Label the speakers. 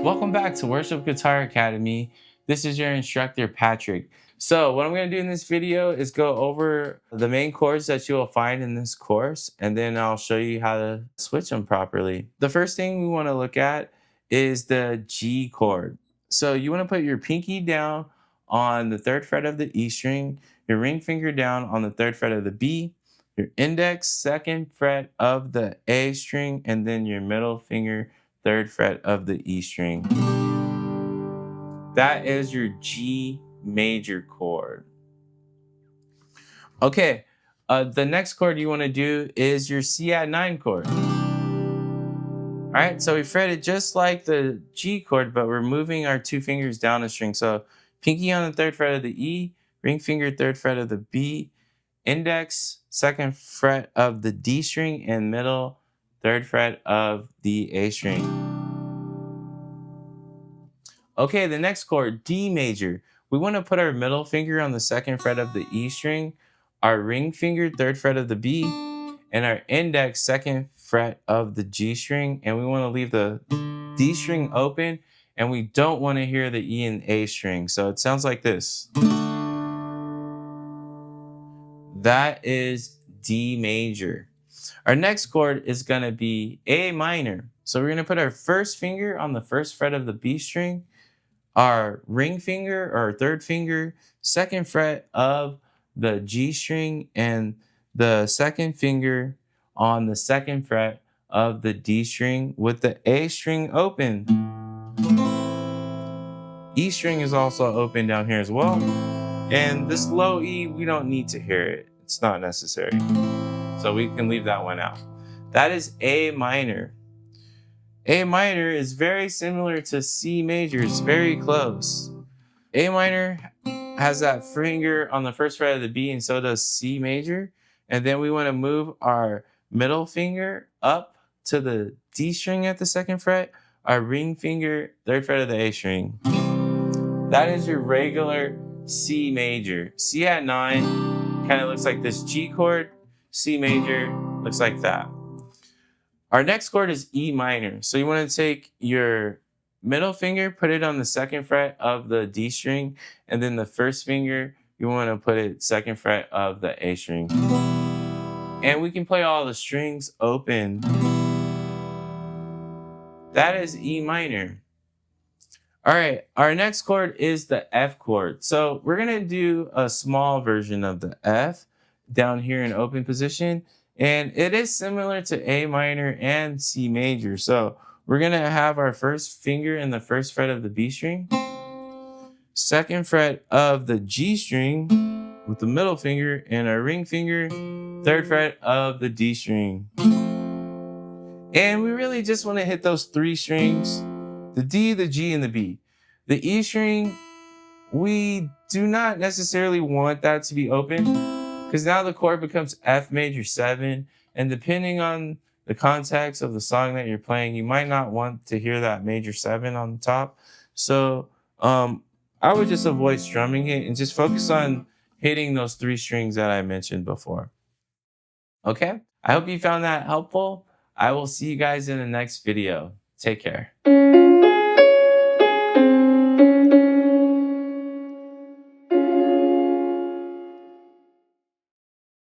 Speaker 1: Welcome back to Worship Guitar Academy. This is your instructor, Patrick. So what I'm going to do in this video is go over the main chords that you will find in this course, and then I'll show you how to switch them properly. The first thing we want to look at is the G chord. So you want to put your pinky down on the 3rd fret of the E string, your ring finger down on the 3rd fret of the B, your index 2nd fret of the A string, and then your middle finger 3rd fret of the E string. That is your G major chord. Okay, the next chord you want to do is your C add 9 chord. All right, so we fret it just like the G chord, but we're moving our 2 fingers down a string. So pinky on the 3rd fret of the E, ring finger 3rd fret of the B, index 2nd fret of the D string, and middle 3rd fret of the A string. Okay, the next chord, D major. We want to put our middle finger on the 2nd fret of the E string, our ring finger 3rd fret of the B, and our index 2nd fret of the G string. And we want to leave the D string open, and we don't want to hear the E and A string. So it sounds like this. That is D major. Our next chord is going to be A minor. So we're going to put our first finger on the 1st fret of the B string, our ring finger or 3rd finger, 2nd fret of the G string, and the 2nd finger on the 2nd fret of the D string with the A string open. E string is also open down here as well. And this low E, we don't need to hear it. It's not necessary. So we can leave that one out. That is A minor. A minor is very similar to C major. It's very close. A minor has that finger on the 1st fret of the B, and so does C major. And then we want to move our middle finger up to the D string at the 2nd fret, our ring finger 3rd fret of the A string. That is your regular C major. C at 9 kind of looks like this G chord. C major looks like that. Our next chord is E minor. So you want to take your middle finger, put it on the 2nd fret of the D string, and then the first finger, you want to put it 2nd fret of the A string. And we can play all the strings open. That is E minor. All right, our next chord is the F chord. So we're going to do a small version of the F down here in open position. And it is similar to A minor and C major. So we're going to have our first finger in the 1st fret of the B string, 2nd fret of the G string with the middle finger, and our ring finger, 3rd fret of the D string. And we really just want to hit those 3 strings, the D, the G, and the B. The E string, we do not necessarily want that to be open, because now the chord becomes F major 7, and depending on the context of the song that you're playing, you might not want to hear that major 7 on the top. So I would just avoid strumming it and just focus on hitting those 3 strings that I mentioned before. Okay, I hope you found that helpful. I will see you guys in the next video. Take care.